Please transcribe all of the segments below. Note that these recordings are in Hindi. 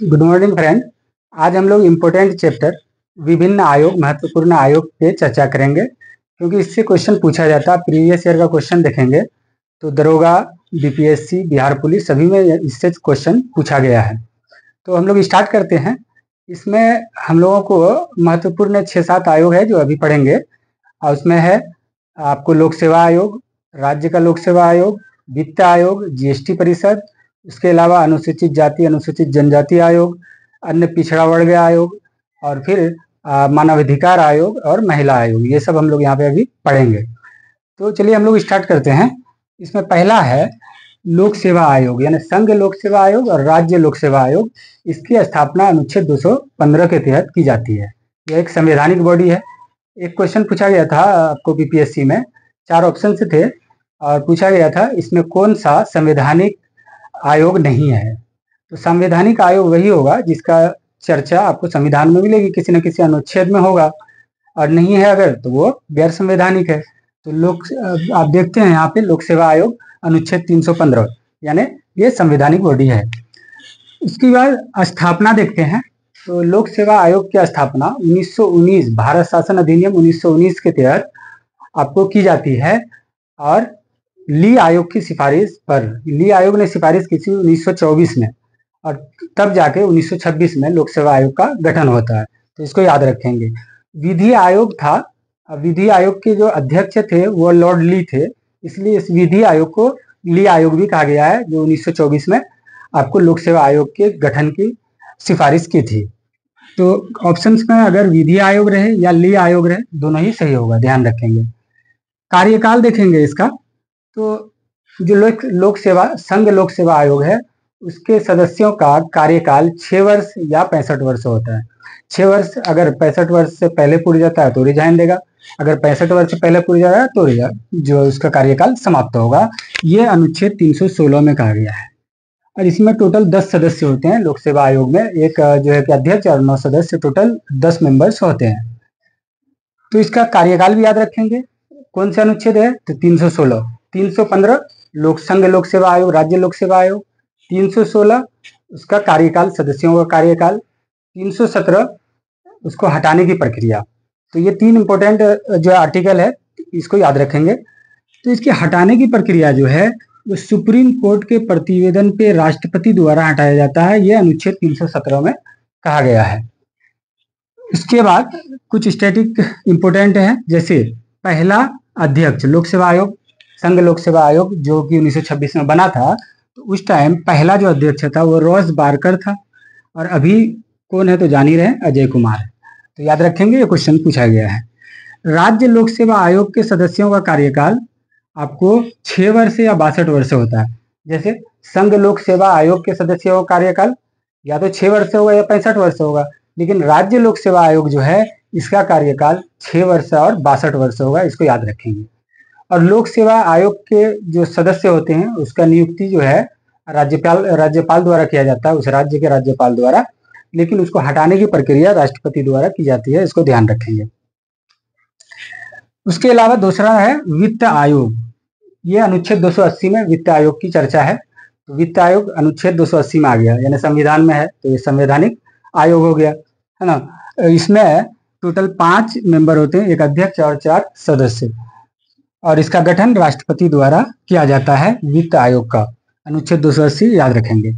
Good morning friend. आज हम लोग इम्पोर्टेंट चैप्टर विभिन्न आयोग महत्वपूर्ण आयोग पे चर्चा करेंगे, क्योंकि इससे क्वेश्चन पूछा जाता है। प्रीवियस ईयर का क्वेश्चन देखेंगे तो दरोगा, बीपीएससी, बिहार पुलिस सभी में इससे क्वेश्चन पूछा गया है। तो हम लोग स्टार्ट करते हैं। इसमें हम लोगों को महत्वपूर्ण 6-7 आयोग है जो अभी पढ़ेंगे, और उसमें है आपको लोक सेवा आयोग, राज्य का लोक सेवा आयोग, वित्त आयोग, जीएसटी परिषद, इसके अलावा अनुसूचित जाति अनुसूचित जनजाति आयोग, अन्य पिछड़ा वर्ग आयोग, और फिर मानवाधिकार आयोग और महिला आयोग। ये सब हम लोग यहाँ पे अभी पढ़ेंगे। तो चलिए हम लोग स्टार्ट करते हैं। इसमें पहला है लोक सेवा आयोग, यानी संघ लोक सेवा आयोग और राज्य लोक सेवा आयोग। इसकी स्थापना अनुच्छेद 215 के तहत की जाती है। यह एक संवैधानिक बॉडी है। एक क्वेश्चन पूछा गया था आपको बीपीएससी में, 4 ऑप्शन से थे और पूछा गया था इसमें कौन सा संवैधानिक आयोग नहीं है। तो संवैधानिक आयोग वही होगा जिसका चर्चा आपको संविधान में मिलेगी, किसी न किसी अनुच्छेद में होगा, और नहीं है अगर तो वो गैर संवैधानिक है। तो आप देखते हैं यहाँ पे लोक सेवा आयोग अनुच्छेद 315, यानी ये संवैधानिक बॉडी है। इसके बाद स्थापना देखते हैं। तो लोक सेवा आयोग की स्थापना 1919 भारत शासन अधिनियम 1919 के तहत आपको की जाती है, और ली आयोग की सिफारिश पर, ली आयोग ने सिफारिश की थी 1924 में, और तब जाके 1926 में लोक सेवा आयोग का गठन होता है। तो इसको याद रखेंगे। विधि आयोग था, विधि आयोग के जो अध्यक्ष थे वो लॉर्ड ली थे, इसलिए इस विधि आयोग को ली आयोग भी कहा गया है, जो 1924 में आपको लोक सेवा आयोग के गठन की सिफारिश की थी। तो ऑप्शंस में अगर विधि आयोग रहे या ली आयोग रहे, दोनों ही सही होगा, ध्यान रखेंगे। कार्यकाल देखेंगे इसका। तो जो लोक सेवा संघ लोक सेवा आयोग है, उसके सदस्यों का कार्यकाल 6 वर्ष या 65 वर्ष होता है। 6 वर्ष अगर 65 वर्ष से पहले पूरी जाता है तो रिजाइन देगा, अगर 65 वर्ष से पहले पूरी जाता है तो जो उसका कार्यकाल समाप्त होगा। ये अनुच्छेद 316 में कहा गया है। और इसमें टोटल 10 सदस्य होते हैं लोक सेवा आयोग में, एक जो है कि अध्यक्ष और 9 सदस्य, टोटल 10 मेंबर्स होते हैं। तो इसका कार्यकाल भी याद रखेंगे। कौन से अनुच्छेद है? तो 316, 315 संघ लोक सेवा आयोग, राज्य लोक सेवा आयोग, 316 उसका कार्यकाल, सदस्यों का कार्यकाल, 317 उसको हटाने की प्रक्रिया। तो ये 3 इंपॉर्टेंट जो आर्टिकल है, इसको याद रखेंगे। तो इसके हटाने की प्रक्रिया जो है वो सुप्रीम कोर्ट के प्रतिवेदन पे राष्ट्रपति द्वारा हटाया जाता है। ये अनुच्छेद 317 में कहा गया है। इसके बाद कुछ स्टैटिक इंपोर्टेंट है, जैसे पहला अध्यक्ष लोक सेवा आयोग, संघ लोक सेवा आयोग जो कि 1926 में बना था, तो उस टाइम पहला जो अध्यक्ष था वो रॉस बारकर था, और अभी कौन है तो जान ही रहे, अजय कुमार है। तो याद रखेंगे, ये क्वेश्चन पूछा गया है। राज्य लोक सेवा आयोग के सदस्यों का कार्यकाल आपको 6 वर्ष या 62 वर्ष होता है। जैसे संघ लोक सेवा आयोग के सदस्यों का कार्यकाल या तो 6 वर्ष होगा या 65 वर्ष होगा, लेकिन राज्य लोक सेवा आयोग जो है इसका कार्यकाल 6 वर्ष और 62 वर्ष होगा, इसको याद रखेंगे। और लोक सेवा आयोग के जो सदस्य होते हैं उसका नियुक्ति जो है राज्यपाल द्वारा किया जाता है, उस राज्य के राज्यपाल द्वारा, लेकिन उसको हटाने की प्रक्रिया राष्ट्रपति द्वारा की जाती है, इसको ध्यान रखेंगे। उसके अलावा दूसरा है वित्त आयोग। ये अनुच्छेद 280 में वित्त आयोग की चर्चा है। तो वित्त आयोग अनुच्छेद 280 में आ गया, यानी संविधान में है, तो ये संवैधानिक आयोग हो गया, है ना। इसमें टोटल 5 मेंबर होते हैं, एक अध्यक्ष और 4 सदस्य, और इसका गठन राष्ट्रपति द्वारा किया जाता है वित्त आयोग का। अनुच्छेद 280 याद रखेंगे।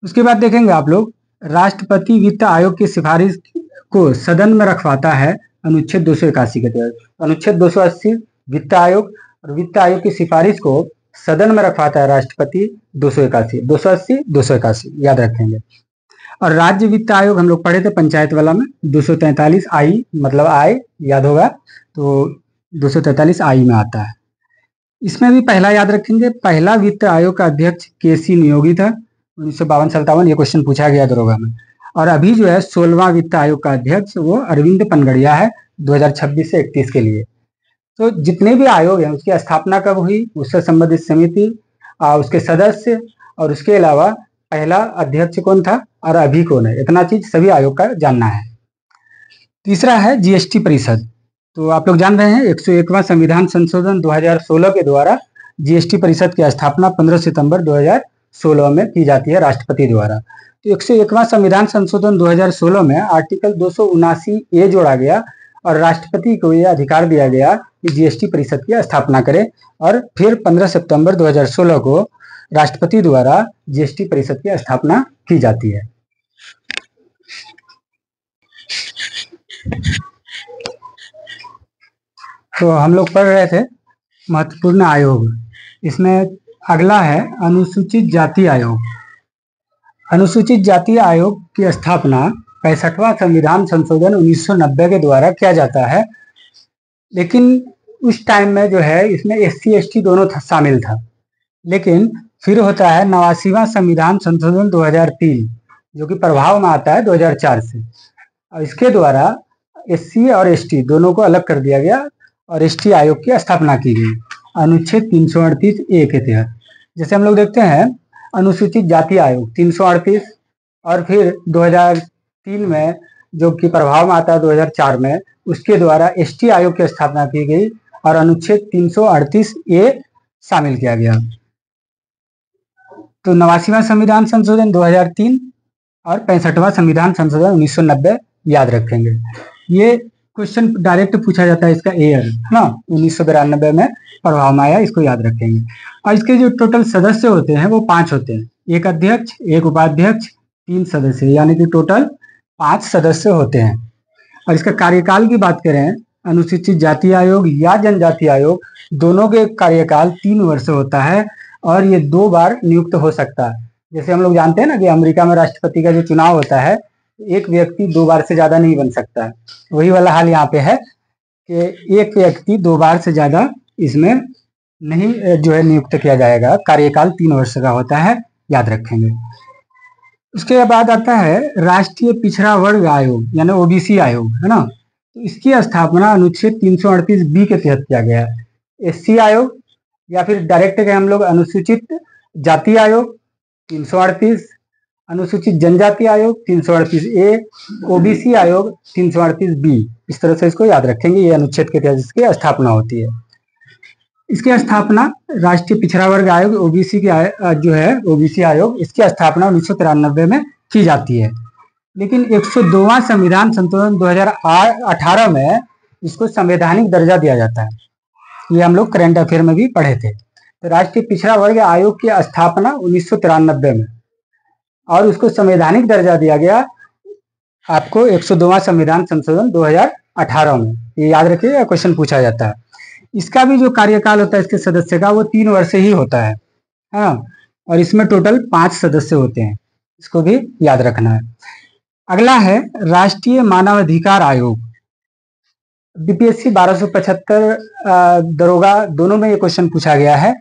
उसके बाद देखेंगे आप लोग, राष्ट्रपति वित्त आयोग की सिफारिश को सदन में रखवाता है अनुच्छेद 281 के तहत। अनुच्छेद 280 वित्त आयोग, और वित्त आयोग की सिफारिश को सदन में रखवाता है राष्ट्रपति 281, 280, 281 याद रखेंगे। और राज्य वित्त आयोग हम लोग पढ़े थे पंचायत वाला में, 243 आई, मतलब आय याद होगा, तो 243 आई में आता है। इसमें भी पहला याद रखेंगे, पहला वित्त आयोग का अध्यक्ष केसी नियोगी था, 1952-57 ये क्वेश्चन पूछा गया दरोगा में। और अभी जो है 16वां वित्त आयोग का अध्यक्ष वो अरविंद पनगड़िया है, 2026 से 31 के लिए। तो जितने भी आयोग हैं उसकी स्थापना कब हुई, उससे संबंधित समिति, उसके सदस्य, और उसके अलावा पहला अध्यक्ष कौन था और अभी कौन है, इतना चीज सभी आयोग का जानना है। तीसरा है जीएसटी परिषद। तो आप लोग जान रहे हैं 101वां संविधान संशोधन 2016 के द्वारा जीएसटी परिषद की स्थापना 15 सितंबर 2016 में की जाती है राष्ट्रपति द्वारा। तो 101वां संविधान संशोधन 2016 में आर्टिकल 279A जोड़ा गया और राष्ट्रपति को यह अधिकार दिया गया कि जीएसटी परिषद की स्थापना करे, और फिर 15 सितंबर 2016 को राष्ट्रपति द्वारा जीएसटी परिषद की स्थापना की जाती है। तो हम लोग पढ़ रहे थे महत्वपूर्ण आयोग, इसमें अगला है अनुसूचित जाति आयोग। अनुसूचित जाति आयोग की स्थापना 65वां संविधान संशोधन 1990 के द्वारा किया जाता है, लेकिन उस टाइम में जो है इसमें SC ST दोनों शामिल था। लेकिन फिर होता है 89वां संविधान संशोधन 2003 जो कि प्रभाव में आता है 2004 से, और इसके द्वारा SC और ST दोनों को अलग कर दिया गया और ST आयोग की स्थापना की गई अनुच्छेद 338A के तहत। जैसे हम लोग देखते हैं अनुसूचित जाति आयोग 338, और फिर 2003 में जो कि प्रभाव में आता है 2004 में, उसके द्वारा ST आयोग की स्थापना की गई और अनुच्छेद 338A शामिल किया गया। तो 89वां संविधान संशोधन 2003 और 65वां संविधान संशोधन 1990 याद रखेंगे। ये क्वेश्चन डायरेक्ट पूछा जाता है, इसका ईयर है ना 1992 में प्रभाव में आया, इसको याद रखेंगे। और इसके जो टोटल सदस्य होते हैं वो 5 होते हैं, एक अध्यक्ष, एक उपाध्यक्ष, 3 सदस्य, यानी कि टोटल 5 सदस्य होते हैं। और इसका कार्यकाल की बात करें, अनुसूचित जाति आयोग या जनजाति आयोग दोनों के कार्यकाल 3 वर्ष होता है और ये 2 बार नियुक्त हो सकता है। जैसे हम लोग जानते हैं ना कि अमेरिका में राष्ट्रपति का जो चुनाव होता है, एक व्यक्ति 2 बार से ज्यादा नहीं बन सकता है, वही वाला हाल यहाँ पे है कि एक व्यक्ति 2 बार से ज्यादा इसमें नहीं जो है नियुक्त किया जाएगा। कार्यकाल 3 वर्ष का होता है, याद रखेंगे। उसके बाद आता है राष्ट्रीय पिछड़ा वर्ग आयोग यानी OBC आयोग, है ना। तो इसकी स्थापना अनुच्छेद 338B के तहत किया गया है। SC आयोग या फिर डायरेक्ट कहें हम लोग अनुसूचित जाति आयोग 338, अनुसूचित जनजाति आयोग 338A, OBC आयोग 338B, इस तरह से इसको याद रखेंगे। ये अनुच्छेद के तहत इसकी स्थापना होती है। इसकी स्थापना राष्ट्रीय पिछड़ा वर्ग आयोग OBC की जो है OBC आयोग, इसकी स्थापना 1993 में की जाती है। लेकिन 102वां संविधान संशोधन 2018 में इसको संवैधानिक दर्जा दिया जाता है। ये हम लोग करंट अफेयर में भी पढ़े थे। तो राष्ट्रीय पिछड़ा वर्ग आयोग की स्थापना 1993 में और उसको संवैधानिक दर्जा दिया गया आपको 102वां संविधान संशोधन 2018 में। ये याद रखिए, क्वेश्चन पूछा जाता है। इसका भी जो कार्यकाल होता है इसके सदस्य का वो 3 वर्ष ही होता है, हाँ। और इसमें टोटल 5 सदस्य होते हैं, इसको भी याद रखना है। अगला है राष्ट्रीय मानवाधिकार आयोग। BPSC 1275 दरोगा दोनों में ये क्वेश्चन पूछा गया है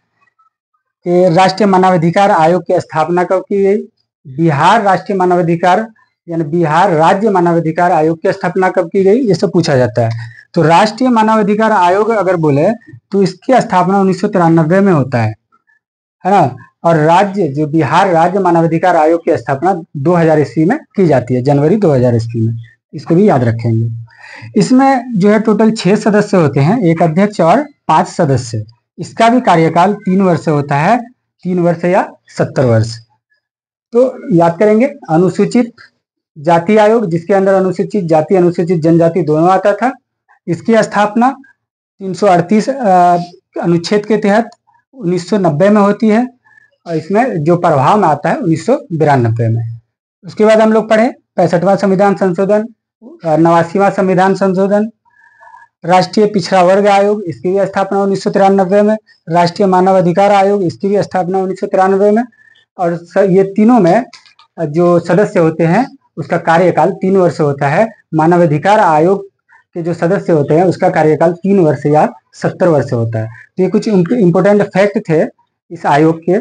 कि राष्ट्रीय मानवाधिकार आयोग की स्थापना कब की गई। बिहार राष्ट्रीय मानवाधिकार यानी बिहार राज्य मानवाधिकार आयोग की स्थापना कब की गई, ये सब पूछा जाता है। तो राष्ट्रीय मानवाधिकार आयोग अगर बोले तो इसकी स्थापना 1993 में होता है ना। और राज्य जो बिहार राज्य मानवाधिकार आयोग की स्थापना 2000 ईस्वी में की जाती है, जनवरी 2000 ईस्वी में, इसको भी याद रखेंगे। इसमें जो है टोटल 6 सदस्य होते हैं, एक अध्यक्ष और 5 सदस्य। इसका भी कार्यकाल 3 वर्ष होता है, 3 वर्ष या 70 वर्ष। तो याद करेंगे अनुसूचित जाति आयोग जिसके अंदर अनुसूचित जाति अनुसूचित जनजाति दोनों आता था, इसकी स्थापना 338 अनुच्छेद के तहत 1990 में होती है और इसमें जो प्रभाव में आता है 1992 में। उसके बाद हम लोग पढ़े 65वां संविधान संशोधन, 89वां संविधान संशोधन, राष्ट्रीय पिछड़ा वर्ग आयोग, इसकी भी स्थापना 1993 में, राष्ट्रीय मानव अधिकार आयोग, इसकी भी स्थापना 1993 में। और ये तीनों में जो सदस्य होते हैं उसका कार्यकाल 3 वर्ष होता है। मानव अधिकार आयोग के जो सदस्य होते हैं उसका कार्यकाल 3 वर्ष या 70 वर्ष होता है। तो ये कुछ इंपोर्टेंट फैक्ट थे इस आयोग के।